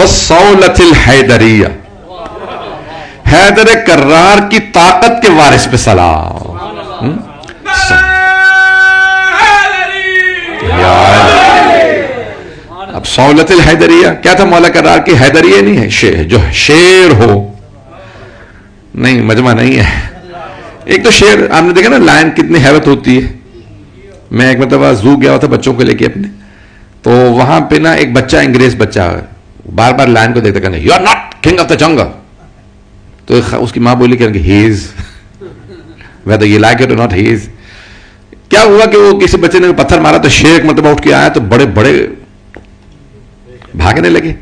والصولة الحیدریہ، حیدر کرار کی طاقت کے وارث پہ سلام. اب صولة الحیدریہ کیا تھا؟ مولا کرار کی حیدریہ نہیں ہے، جو شیر ہو نہیں، مجمع نہیں ہے. ایک تو شیر آپ نے دیکھا نا لائن کتنی ہیبت ہوتی ہے. میں ایک مرتبہ زو گیا ہوا تھا بچوں کو لے کے اپنے، تو وہاں پہ نا ایک بچہ انگریز بچہ بار بار لائن کو دیکھتا کہنے you are not king of the jungle. تو اس کی ماں بولی کہ he is whether you like it or not he is. کیا ہوا کہ وہ کسی بچے نے پتھر مارا تو شیر ایک مرتبہ اٹھ کے آیا تو بڑے بڑے بھاگنے لگے.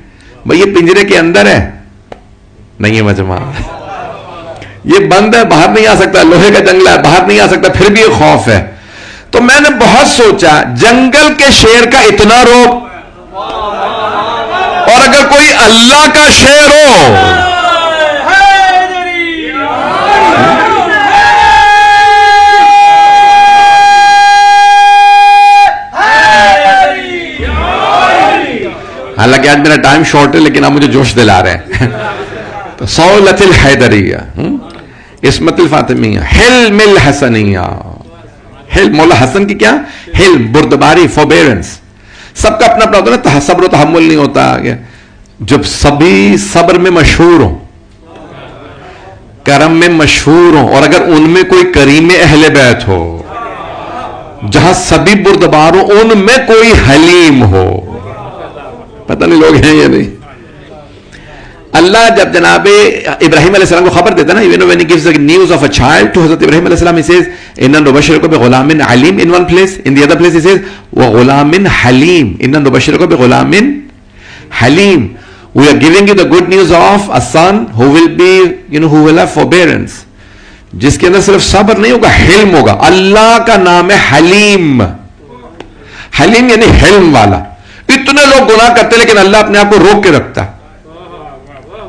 بھائی یہ پنجرے کے اندر ہے نہیں ہے مجمع، یہ بند ہے، باہر نہیں آ سکتا، لوہے کا جنگلہ ہے، باہر نہیں آ سکتا، پھر بھی یہ خوف ہے. تو میں نے بہت سوچا جنگل کے شیر کا اتنا روب، اور اگر کوئی اللہ کا شیر ہو حالانکہ آج میرا ٹائم شارٹ ہے لیکن آپ مجھے جوش دلا رہے ہیں. تو صولة الحیدریہ، عصمت الفاطمیہ، حلم الحسنیہ. حلم مولا حسن کی کیا؟ حلم، بردباری، فوربیرنس. سب کا اپنا اپنا ہوتا ہے نا، صبر و تحمل نہیں ہوتا. جب سبھی صبر میں مشہور ہوں، کرم میں مشہور ہوں، اور اگر ان میں کوئی کریم اہل بیت ہو، جہاں سبھی بردبار ہوں ان میں کوئی حلیم ہو. پتہ نہیں لوگ ہیں یا نہیں. اللہ جب جناب ابراہیم علیہ السلام کو خبر دیتا نا، when he gives the news of a child to Hazrat Ibrahim علیہ السلام, he says inna nubashiruka bi ghulamin alim in one place, in the other place he says wa ghulamin halim, inna nubashiruka bi ghulamin halim. We are giving you the good news of a son who will be, who will have forbearance, جس کے اندر صرف صبر نہیں ہوگا، حلم ہوگا. اللہ کا نام ہے حلیم. حلیم یعنی حلم والا. اتنے لوگ گناہ کرتے لیکن اللہ اپنے آپ کو روک کے رکھتا.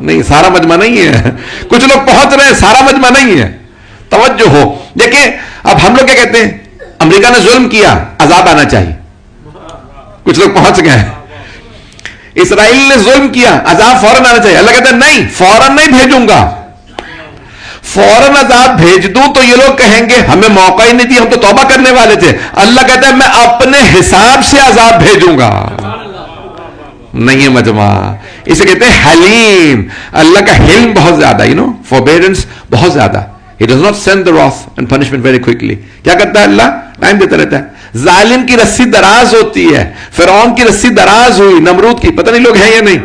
نہیں، سارا مجمع نہیں ہے. کچھ لوگ پہنچ رہے ہیں، سارا مجمع نہیں ہے. توجہ ہو. دیکھیں اب ہم لوگ کیا کہتے ہیں، امریکہ نے ظلم کیا، عذاب آنا چاہیے. کچھ لوگ پہنچ گئے ہیں. اسرائیل نے ظلم کیا، عذاب فوراً آنا چاہیے. اللہ کہتا ہے نہیں، فوراً نہیں بھیجوں گا. فوراً عذاب بھیج دوں تو یہ لوگ کہیں گے ہمیں موقع ہی نہیں دیا، ہم تو توبہ کرنے والے تھے. اللہ کہتا ہے میں اپنے حساب سے عذاب بھیجوں گا. نہیں ہے مجمع. اسے کہتے ہیں حلیم. اللہ کا حلم بہت زیادہ، forbearance بہت زیادہ. He does not send the wrath and punishment very quickly. کیا کرتا ہے اللہ؟ ٹائم دیتا رہتا ہے. ظالم کی رسی دراز ہوتی ہے. فرعون کی رسی دراز ہوئی، نمرود کی. پتہ نہیں لوگ ہیں یا نہیں.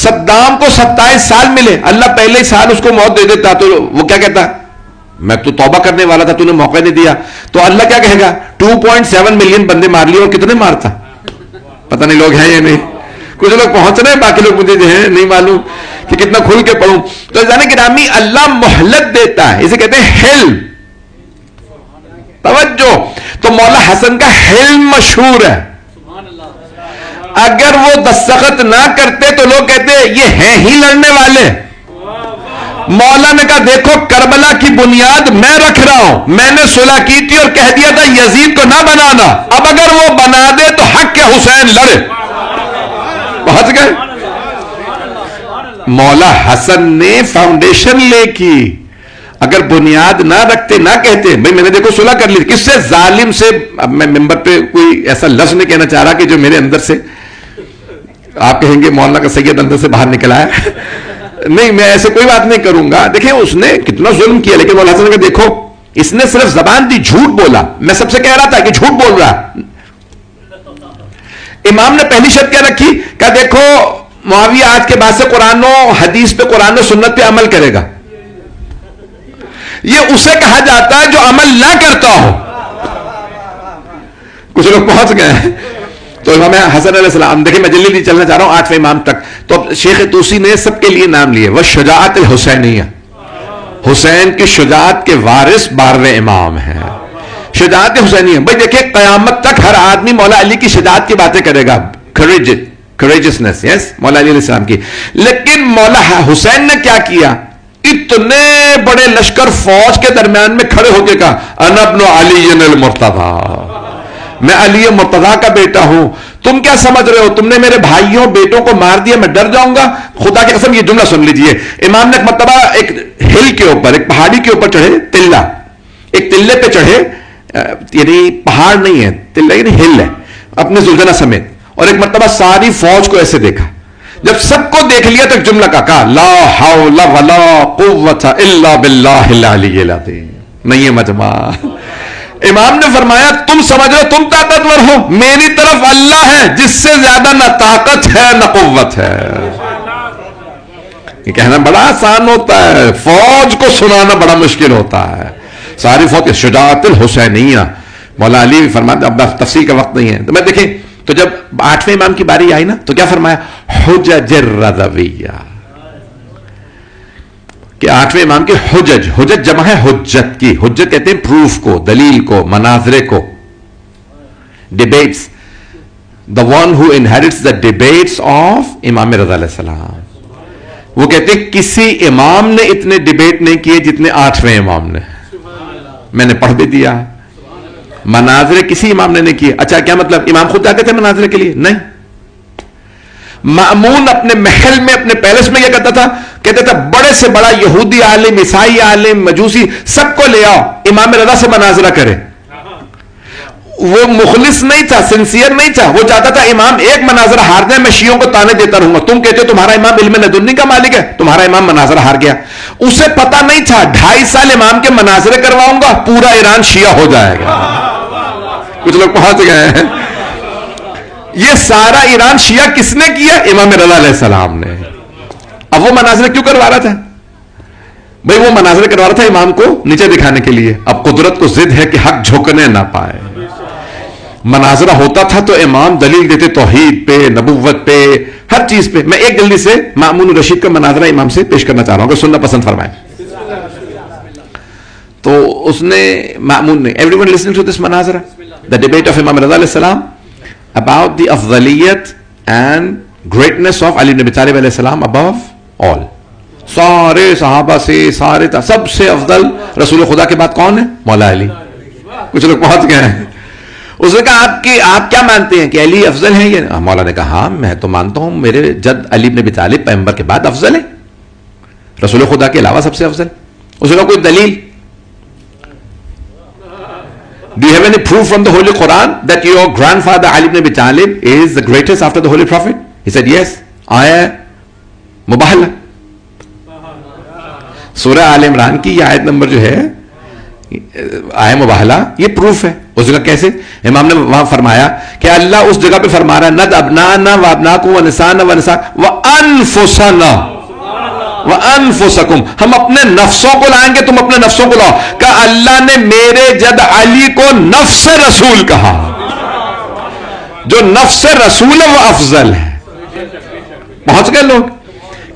صدام کو 27 سال ملے، اللہ پہلے ہی سال اس کو موت دے دیتا تو وہ کیا کہتا؟ میں تو توبہ کرنے والا تھا، تو نے موقع نہیں دیا. تو اللہ کیا کہے گا؟ 2.7 ملین بندے مار لیے. اور کتنے مارتا؟ پتہ نہیں لوگ ہیں یا نہیں. کچھ لوگ پہنچ رہے ہیں، باقی لوگ مجھے جو ہے نہیں معلوم کہ کتنا کھل کے پڑھوں. تو جانے گرامی اللہ مہلت دیتا ہے، اسے کہتے ہیں حلم. توجہ. تو مولا حسن کا حلم مشہور ہے. اگر وہ دستخط نہ کرتے تو لوگ کہتے یہ ہیں ہی لڑنے والے. مولا نے کہا دیکھو کربلا کی بنیاد میں رکھ رہا ہوں، میں نے صلح کی تھی اور کہہ دیا تھا یزید کو نہ بنانا. اب اگر وہ بنا دے تو حق کے حسین لڑے. پہنچ گئے. مولا حسن نے فاؤنڈیشن لے کی. اگر بنیاد نہ رکھتے، نہ کہتے بھئی میں نے دیکھو صلح کر لی، کس سے؟ ظالم سے. اب میں ممبر پہ کوئی ایسا لفظ نہیں کہنا چاہ رہا کہ جو میرے اندر سے آپ کہیں گے مولانا کا سید اندر سے باہر نکلا ہے. نہیں، میں ایسے کوئی بات نہیں کروں گا. دیکھیں اس نے کتنا ظلم کیا، لیکن مولا حسن نے کہا دیکھو اس نے صرف زبان دی، جھوٹ بولا. میں سب سے کہہ رہا تھا کہ جھوٹ بول رہا. امام نے پہلی شرط کیا رکھی؟ کہ دیکھو معاویہ آج کے بعد سے قرآن و حدیث پہ، قرآن و سنت پہ عمل کرے گا. یہ اسے کہا جاتا ہے جو عمل نہ کرتا ہو. کچھ لوگ پہنچ گئے ہیں. تو امام حسن علیہ السلام، دیکھیں میں جلدی چلنا چاہ رہا ہوں 8ویں امام تک. تو شیخ توسی نے سب کے لیے نام لیے. وہ شجاعت الحسینیہ، حسین کی شجاعت کے وارث 12ویں امام ہیں. شجاعت حسینیہ. بھائی دیکھیں قیامت تک ہر آدمی مولا علی کی شجاعت کی باتیں کرے گا، courageousness، یس، مولا علی علیہ السلام کی. لیکن مولا حسین نے کیا کیا؟ اتنے بڑے لشکر فوج کے درمیان میں کھڑے ہو کے کہا انا ابن علی المرتضی، میں علی مرتضیٰ کا بیٹا ہوں. تم کیا سمجھ رہے ہو تم نے میرے بھائیوں بیٹوں کو مار دیا میں ڈر جاؤں گا؟ خدا کی قسم یہ جملہ سن لیجئے. امام نے ایک مرتبہ ایک ہل کے اوپر, ایک پہاڑی کے اوپر چڑھے, تلہ, ایک تلے پہ چڑھے, یعنی پہاڑ نہیں ہے, تلہ یعنی ہل ہے, اپنے زوجنہ سمیت, اور ایک مرتبہ ساری فوج کو ایسے دیکھا. جب سب کو دیکھ لیا تو ایک جملہ کہا, لا حول ولا قوت الا باللہ العلی العظیم. نہیں ہے مجمع. امام نے فرمایا تم سمجھ رہے تم طاقتور ہو, میری طرف اللہ ہے جس سے زیادہ نہ طاقت ہے نہ قوت ہے. یہ کہنا بڑا آسان ہوتا ہے, فوج کو سنانا بڑا مشکل ہوتا ہے. ساری فوج شجاعت الحسینیہ, مولا علی فرماتے, اب تفصیل کا وقت نہیں ہے. تو میں دیکھیں تو جب 8ویں امام کی باری آئی نا تو کیا فرمایا, حجج الرضویہ, کہ 8ویں امام کے حجج, حجج جمع ہے حجت کی, حجت کہتے ہیں پروف کو, دلیل کو, مناظرے کو, debates. the one who inherits the debates of امام رضا علیہ السلام. وہ کہتے ہیں کسی امام نے اتنے ڈیبیٹ نہیں کیے جتنے 8ویں امام نے. میں نے پڑھ بھی دیا. مناظرے کسی امام نے نہیں کیے. اچھا کیا مطلب امام خود جاتے تھے مناظرے کے لیے؟ نہیں. مأمون اپنے محل میں, اپنے پیلس میں کیا کرتا تھا, کہتا تھا بڑے سے بڑا یہودی عالم, عیسائی عالم, مجوسی, سب کو لے آؤ, امام رضا سے مناظرہ کرے. وہ مخلص نہیں تھا, سنسیئر نہیں تھا. وہ چاہتا تھا امام ایک مناظرہ ہار جائے, میں شیعوں کو تانے دیتا رہوں گا. تم کہتے ہو تمہارا امام علم لدنی کا مالک ہے, تمہارا امام مناظرہ ہار گیا. اسے پتا نہیں تھا 2.5 سال امام کے مناظرے کرواؤں گا, پورا ایران شیعہ ہو جائے گا. کچھ لوگ پہنچ گئے ہیں. یہ سارا ایران شیعہ کس نے کیا؟ امام رضا علیہ السلام نے. اب وہ مناظرے کیوں کروا رہا تھا بھئی؟ وہ مناظرے کروا رہا تھا امام کو نیچے دکھانے کے لیے. اب قدرت کو ضد ہے کہ حق جھکنے نہ پائے. مناظرہ ہوتا تھا تو امام دلیل دیتے توحید پہ, نبوت پہ, ہر چیز پہ. میں ایک جلدی سے مأمون رشید کا مناظرہ امام سے پیش کرنا چاہ رہا ہوں, اگر سننا پسند فرمائیں. تو اس نے مأمون نے, everyone listening to this مناظرہ, the debate of امام رضا علیہ السلام about the افضلیت and greatness of علی بن ابی طالب علیہ السلام above all. سارے صحابہ سے, سارے سب سے افضل رسول خدا کے بعد کون ہے؟ مولا علی. کچھ لوگ پہنچ گئے ہیں. اس نے کہا آپ کیا مانتے ہیں کہ علی افضل ہے؟ یہ مولا نے کہا ہاں میں تو مانتا ہوں, میرے جد علی بن ابی طالب پیغمبر کے بعد افضل ہے, رسول خدا کے علاوہ سب سے افضل. اس نے کہا کوئی دلیل؟ Do you have any proof from the Holy Quran that your grandfather Ali ibn Abi Talib is the greatest after the Holy Prophet? He said yes. آیہ مباہلہ, سورہ آل عمران کی یہ آیت نمبر جو ہے آیہ مباہلہ, یہ پروف ہے. اس جگہ کیسے؟ امام نے وہاں فرمایا کہ اللہ اس جگہ پہ فرما رہا ہے ند ابنانا و ابناکم و نسانا و نسا و انفسنا وَأَنفُسَكُمْ, ہم اپنے نفسوں کو لائیں گے, تم اپنے نفسوں کو لاؤ. کہ اللہ نے میرے جد علی کو نفس رسول کہا. جو نفس رسول ہے وہ افضل ہے. پہنچ گئے لوگ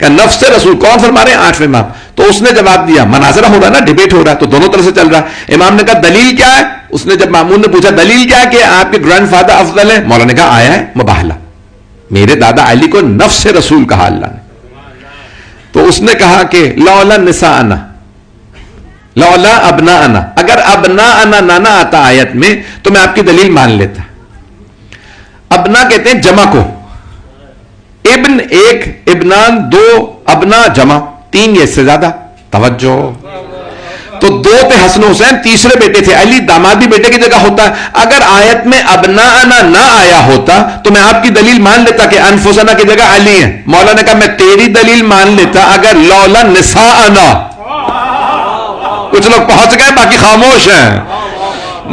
کہ نفس رسول کون فرما رہے ہیں؟ 8ویں امام. تو اس نے جواب دیا, مناظرہ ہو رہا ہے نا, ڈیبیٹ ہو رہا ہے, تو دونوں طرف سے چل رہا ہے. امام نے کہا دلیل کیا ہے؟ اس نے جب مامون نے پوچھا دلیل کیا ہے کہ آپ کے گرینڈ فادر افضل ہے, مولا نے کہا آیا ہے مباہلہ, میرے دادا علی کو نفس رسول کہا اللہ نے. تو اس نے کہا کہ لولا نساءنا لولا ابناءنا, اگر ابناءنا نانا آتا آیت میں تو میں آپ کی دلیل مان لیتا. ابنا کہتے ہیں جمع کو, ابن ایک, ابنان دو, ابنا جمع 3 یا اس سے زیادہ. توجہ, تو 2 تھے حسن حسین, تیسرے بیٹے تھے علی, دامادی بیٹے کی جگہ ہوتا ہے. اگر آیت میں ابناءنا نہ آیا ہوتا تو میں آپ کی دلیل مان لیتا کہ انفسنا کی جگہ علی ہے. مولا نے کہا میں تیری دلیل مان لیتا اگر لولا نساءنا. کچھ لوگ پہنچ گئے, باقی خاموش ہیں.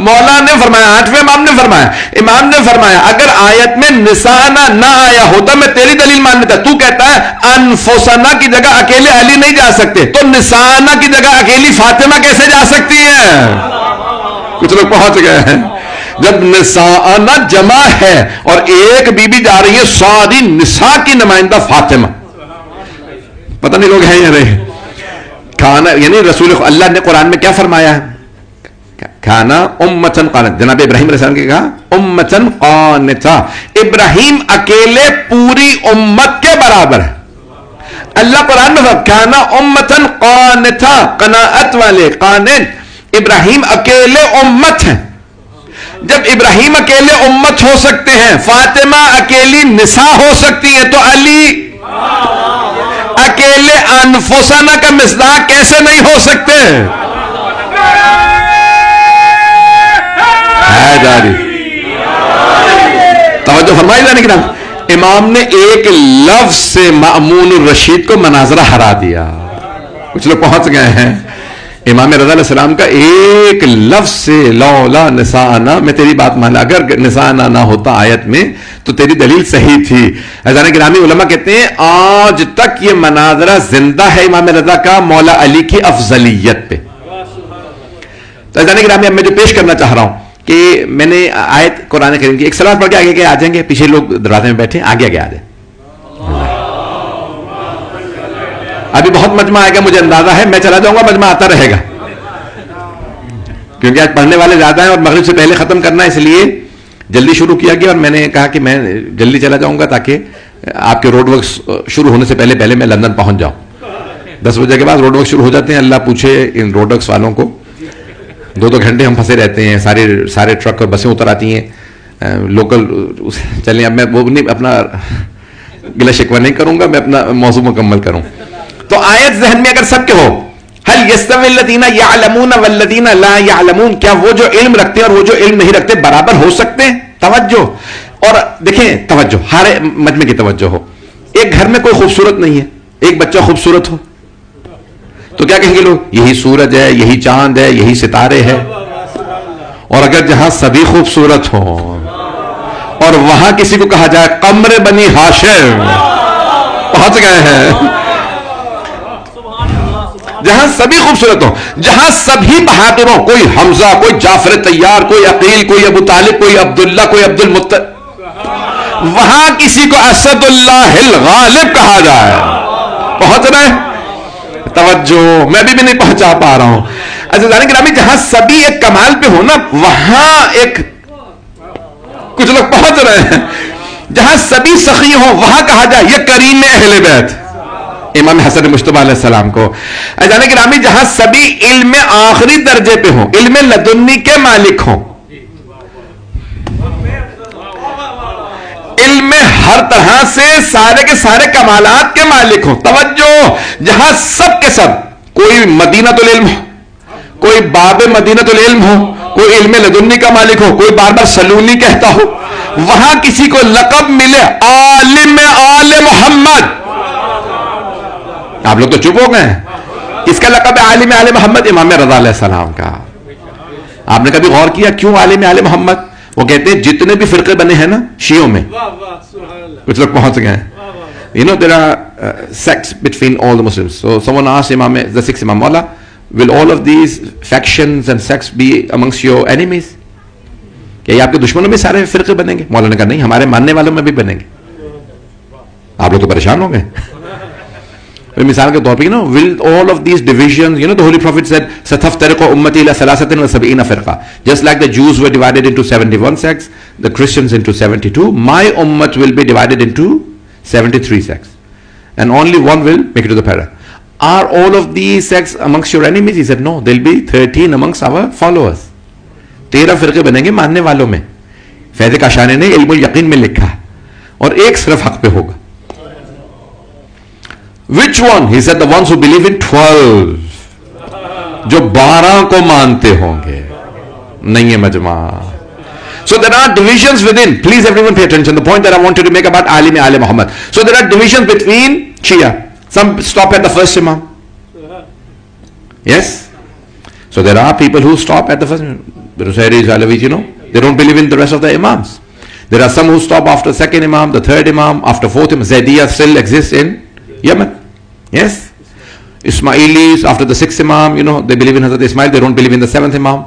مولا نے فرمایا, 8ویں امام نے فرمایا, امام نے فرمایا اگر آیت میں نساءنا نہ آیا ہوتا میں تیری دلیل مان لیتا. تو کہتا ہے انفسنا کی جگہ اکیلے علی نہیں جا سکتے, تو نساءنا کی جگہ اکیلی فاطمہ کیسے جا سکتی ہے؟ کچھ لوگ پہنچ گئے ہیں. جب نساءنا جمع ہے اور ایک بی بی جا رہی ہے, ساری نساء کی نمائندہ فاطمہ. پتہ نہیں لوگ ہیں یا نہیں. کھانا یعنی رسول اللہ نے قرآن میں کیا فرمایا ہے؟ کھانا امتن قانت, جناب ابراہیم علیہ السلام کی کہا امتن قانتا. ابراہیم اکیلے پوری امت کے برابر ہے. اللہ قرآن میں کھانا امتن قانتا, قناعت والے, قانت. ابراہیم اکیلے امت ہیں. جب ابراہیم اکیلے امت ہو سکتے ہیں, فاطمہ اکیلی نساء ہو سکتی ہیں, تو علی اکیلے انفسنا کا مصداق کیسے نہیں ہو سکتے؟ ہے جاری توجہ فرمائی جانے کی نا. امام نے ایک لفظ سے مأمون الرشید کو مناظرہ ہرا دیا. کچھ لوگ پہنچ گئے ہیں امام رضا علیہ السلام کا ایک لفظ سے, لولا نساءنا, میں تیری بات مانا, اگر نساءنا نہ ہوتا آیت میں تو تیری دلیل صحیح تھی. عزیزان گرامی, علماء کہتے ہیں آج تک یہ مناظرہ زندہ ہے امام رضا کا مولا علی کی افضلیت پہ. تو عزیزان گرامی, اب میں جو پیش کرنا چاہ رہا ہوں کہ میں نے آیت قرآن کریم کی ایک سلام پڑھ کے آگے آ جائیں گے, پیچھے لوگ دروازے میں بیٹھے, آگے آ جائیں. ابھی بہت مجمع آئے گا مجھے اندازہ ہے, میں چلا جاؤں گا, مجمع آتا رہے گا, کیونکہ آج پڑھنے والے زیادہ ہیں اور مغرب سے پہلے ختم کرنا ہے, اس لیے جلدی شروع کیا گیا. اور میں نے کہا کہ میں جلدی چلا جاؤں گا تاکہ آپ کے روڈ ورکس شروع ہونے سے پہلے میں لندن پہنچ جاؤں. 10 بجے کے بعد روڈ ورک شروع ہو جاتے ہیں. اللہ پوچھے ان روڈ ورکس والوں کو, 2 گھنٹے ہم پھنسے رہتے ہیں, سارے ٹرک اور بسیں اتر آتی ہیں لوکل. چلیں اب میں وہ نہیں, اپنا گلہ شکوہ نہیں کروں گا, میں اپنا موضوع مکمل کروں. تو آیت ذہن میں اگر سب کے ہو, هل يستوي الذين يعلمون والذين لا يعلمون, کیا وہ جو علم رکھتے ہیں اور وہ جو علم نہیں رکھتے برابر ہو سکتے ہیں؟ توجہ. اور دیکھیں توجہ, ہر مجمع کی توجہ ہو. ایک گھر میں کوئی خوبصورت نہیں ہے, ایک بچہ خوبصورت ہو تو کیا کہیں گے لوگ؟ یہی سورج ہے, یہی چاند ہے, یہی ستارے ہے. اور اگر جہاں سبھی خوبصورت ہوں اور وہاں کسی کو کہا جائے قمر بنی ہاشم, پہنچ گئے ہیں. جہاں سبھی خوبصورت ہوں, جہاں سبھی بہادر ہوں, کوئی حمزہ, کوئی جعفر طیار, کوئی عقیل, کوئی ابو طالب, کوئی عبداللہ, کوئی عبد المطلب, وہاں کسی کو اسد اللہ الغالب کہا جائے. پہنچ رہے ہیں؟ توجہ, میں بھی نہیں پہنچا پا رہا ہوں. عزیزان گرامی, جہاں سبھی ایک کمال پہ ہو نا, وہاں ایک کچھ لوگ پہنچ رہے ہیں. جہاں سبھی سخی ہوں وہاں کہا جائے یہ کریم اہل بیت, امام حسن مجتبی علیہ السلام کو. عزیزان گرامی, جہاں سبھی علم آخری درجے پہ ہوں, علم لدنی کے مالک ہوں, علم ہر طرح سے سارے کے سارے کمالات کے مالک ہوں. توجہ, جہاں سب کے سب, کوئی مدینۃ العلم ہو, کوئی باب مدینۃ العلم ہو, کوئی علم لدنی کا مالک ہو, کوئی بار بار سلونی کہتا ہو, وہاں کسی کو لقب ملے عالم آل محمد. آپ لوگ تو چپ ہو گئے ہیں. کس کا لقب ہے عالم آل محمد؟ امام رضا علیہ السلام کا. آپ نے کبھی غور کیا کیوں عالم آل محمد؟ وہ کہتے ہیں جتنے بھی فرقے بنے ہیں نا شیعوں میں, کچھ لوگ پہنچ گئے ہیں. You know there are sects between all the Muslims. So someone asked Imam, the sixth Imam, Mawla, will all of these factions and sects be amongst your enemies? کہ یہ آپ کے دشمنوں میں سارے فرقے بنیں گے؟ مولا نے کہا نہیں, ہمارے ماننے والوں میں بھی بنیں گے. آپ لوگ تو پریشان ہو گئے. مثال کے طور پہ will all of these divisions, the Holy Prophet said ستفترق امتی الى 73 فرقہ. Just like the Jews were divided into 71 sects, the Christians into 72, my ummat will be divided into 73 sects, and only one will make it to the paradise. Are all of these sects amongst your enemies? He said no, they'll be 13 amongst our followers. 13 فرقے بنیں گے ماننے والوں میں. فیض کاشانی نے علم الیقین میں لکھا, اور ایک صرف حق پہ ہوگا. Which one? He said the ones who believe in 12, جو 12 کو مانتے ہوں گے. نہیں ہے مجمع. So there are divisions within. Please everyone pay attention. The point that I wanted to make about Alim Ali Muhammad. So there are divisions between Shia. Some stop at the first Imam. Yes? So there are people who stop at the first Imam. Rusairis, Alavis, they don't believe in the rest of the Imams. There are some who stop after second Imam, the third Imam, after fourth Imam. Zaydiyah still exists in Yemen. Yes? Ismailis, after the sixth Imam, they believe in Hazrat Ismail, they don't believe in the seventh Imam.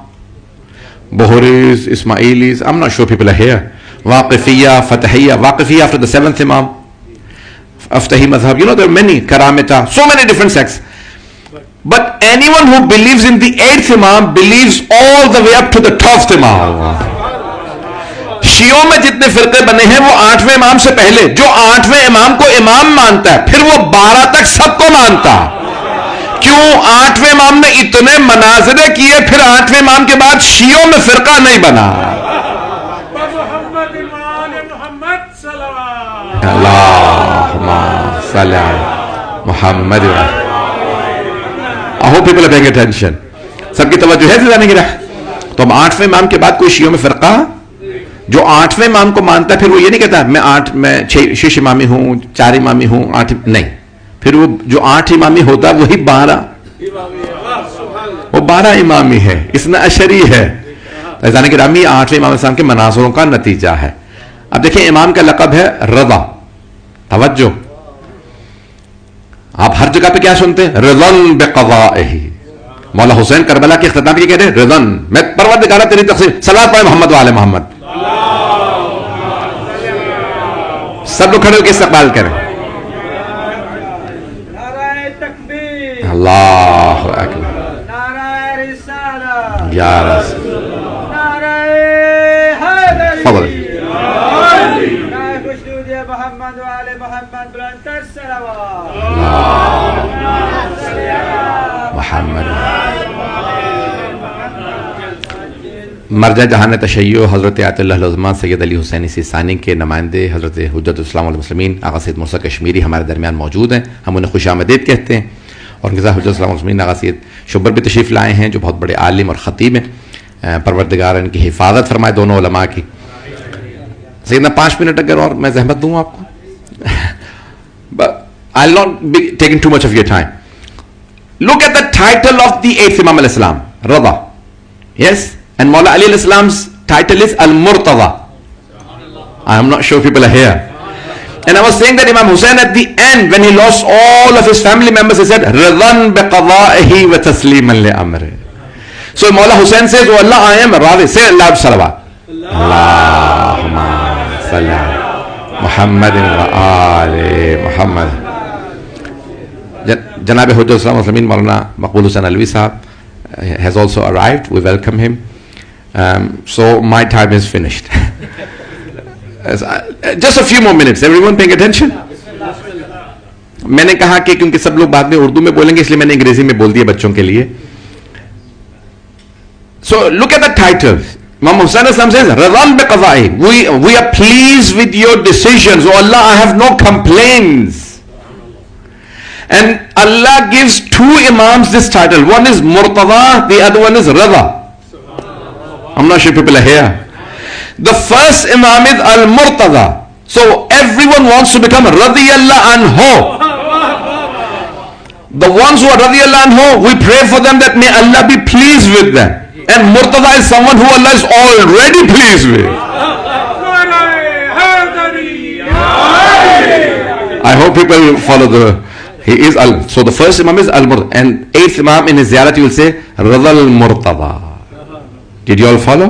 Buhuris, Ismailis, I'm not sure people are here. Waqifiyya, Fatahiyya, Waqifiyya after the seventh Imam. Aftahi Madhab, there are many, Karamita, so many different sects. But anyone who believes in the 8th Imam believes all the way up to the 12th Imam. شیعوں میں جتنے فرقے بنے ہیں وہ 8ویں امام سے پہلے, جو 8ویں امام کو امام مانتا ہے پھر وہ 12 تک سب کو مانتا. کیوں 8ویں امام نے اتنے مناظرے کیے, پھر 8ویں امام کے بعد شیعوں میں فرقہ نہیں بنا. اللہم صلی علی محمد. I hope people are paying attention. سب کی توجہ ہے زیادہ نہیں رہا. تو ہم 8ویں امام کے بعد کوئی شیعوں میں فرقہ جو 8ویں امام کو مانتا ہے پھر وہ یہ نہیں کہتا میں 6 امامی ہوں 4 امامی ہوں 8 نہیں. پھر وہ جو 8 امامی ہوتا وہی 12 وہ 12 امامی ہے. اسنا اشری ہے. عزیزان گرامی 8ویں امام السلام کے مناظروں کا نتیجہ ہے. اب دیکھیں امام کا لقب ہے رضا. توجہ آپ ہر جگہ پہ کیا سنتے ہیں رضن بقضائہ. مولا حسین کربلا کے اختتام یہ کہتے ہیں رضن میں پروردگارہ تیری تقسیم صلوات پڑھے محمد وعلى محمد. سب لوگ کھڑے ہو کے استقبال کریں. اللہ اکبر یا رسول فضل محمد وعلى محمد بلندر صلوات محمد. مرجع جہان تشیع حضرت آیت اللہ العظمیٰ سید علی حسینی سیستانی کے نمائندے حضرت حجت الاسلام والمسلمین آقا سید مرسا کشمیری ہمارے درمیان موجود ہیں. ہم انہیں خوش آمدید کہتے ہیں. اور ان کے ساتھ حجت الاسلام والمسلمین آقا سید شبر بھی تشریف لائے ہیں جو بہت بڑے عالم اور خطیب ہیں. پروردگار ان کی حفاظت فرمائے دونوں علماء کی. سیدنا 5 منٹ اگر اور میں زحمت دوں آپ کو. I'll not be taking too much of your time. Look at the title of the 8th Imam al-Islam, Rada. Yes? And Mawla Ali al-Islam's title is Al-Murtada. I am not sure people are here. And I was saying that Imam Hussain at the end, when he lost all of his family members, he said, Radan biqada'ihi wa tasliman li amri. So Mawla Hussain says, oh Allah, I am Radi. Say loud salawat. Allahumma salli ala Muhammadin wa ali Muhammad. Janab Hujjat Islam Muslimin Maulana Maqbool Hussain Alvi Sahab has also arrived. We welcome him. So my time is finished. Just a few more minutes. Everyone paying attention? میں نے کہا کہ کیونکہ سب لوگ بعد میں اردو میں بولیں گے اس لیے میں نے انگریزی میں بول دیا بچوں کے لیے. So look at the title. Imam Hussain Islam says, Radan biqada'i. We are pleased with your decisions. Oh Allah, I have no complaints. And Allah gives 2 imams this title. One is Murtada, the other one is Rada. I'm not sure people are here. The first imam is Al-Murtada. So everyone wants to become radiyallahu anhu. The ones who are radiyallahu anhu, we pray for them that may Allah be pleased with them. And Murtada is someone who Allah is already pleased with. I hope people follow the... He is so the first imam is Al-Murtada. And 8th imam in his ziyarat you will say Rada al-Murtada. Did you all follow?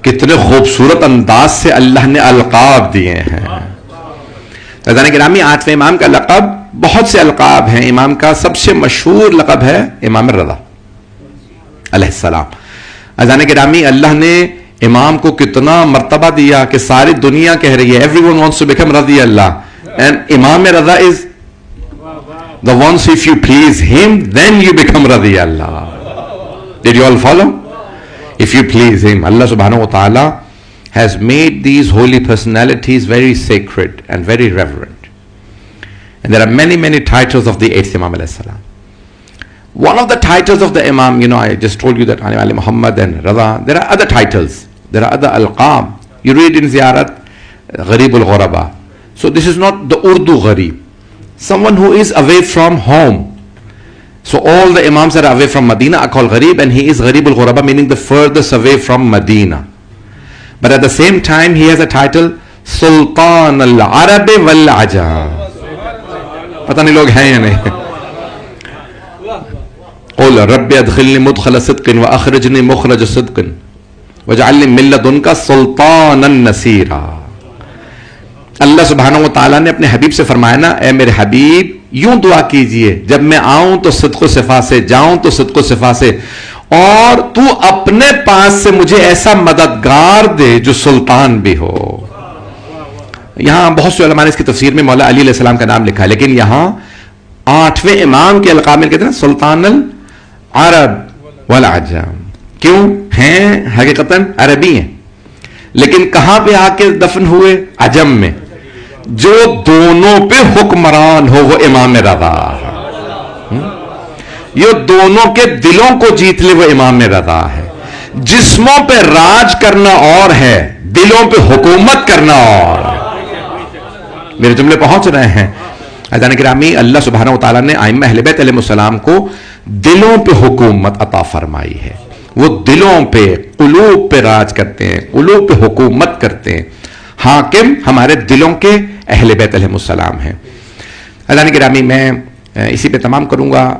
کتنے خوبصورت انداز سے اللہ نے القاب دیے ہیں. عزیزان گرامی 8ویں امام کا لقب بہت سے القاب ہیں. امام کا سب سے مشہور لقب ہے امام الرضا علیہ السلام. عزیزان گرامی اللہ نے امام کو کتنا مرتبہ دیا کہ ساری دنیا کہہ رہی ہے everyone wants to become رضی اللہ. And امام رضا is the ones if you please him then you become رضی اللہ. Did you all follow? If you please him, Allah subhanahu wa ta'ala has made these holy personalities very sacred and very reverent. And there are many, many titles of the 8th Imam alayhi salam. One of the titles of the Imam, you know, I just told you that Ali Muhammad and Rada. There are other titles. There are other alqab. You read in Ziyarat, Gharib al-Ghuraba. So this is not the Urdu Gharib. Someone who is away from home. So all the imams that are away from Medina are called Gharib, and he is Gharib al-Ghuraba, meaning the furthest away from Medina. But at the same time he has a title Sultan al-Arab wal-Ajam. پتہ نہیں لوگ ہیں یا نہیں. قل رب ادخلنی مدخل صدق واخرجنی مخرج صدق واجعلنی من لدنک سلطانا نصیرا. اللہ سبحانہ و تعالیٰ نے اپنے حبیب سے فرمایا نا اے میرے حبیب یوں دعا کیجئے جب میں آؤں تو صدق و صفا سے, جاؤں تو صدق و صفا سے, اور تو اپنے پاس سے مجھے ایسا مددگار دے جو سلطان بھی ہو. یہاں بہت سے علماء نے اس کی تفسیر میں مولا علی علیہ السلام کا نام لکھا ہے, لیکن یہاں 8ویں امام کے القاب میں کہتے ہیں سلطان العرب والعجم. کیوں ہیں؟ حقیقتاً عربی ہیں, لیکن کہاں پہ آ کے دفن ہوئے؟ عجم میں. جو دونوں پہ حکمران ہو وہ امام رضا ہے. یہ دونوں کے دلوں کو جیت لے وہ امام رضا ہے. جسموں پہ راج کرنا اور ہے, دلوں پہ حکومت کرنا اور ہے. میرے جملے پہنچ رہے ہیں عزیزان گرامی؟ اللہ سبحانہ و تعالیٰ نے ائمہ اہل بیت علیہ السلام کو دلوں پہ حکومت عطا فرمائی ہے. وہ دلوں پہ, قلوب پہ راج کرتے ہیں, قلوب پہ حکومت کرتے ہیں. حاکم ہمارے دلوں کے اہل بیت علیہ السلام ہیں. عزیزان گرامی میں اسی پہ تمام کروں گا.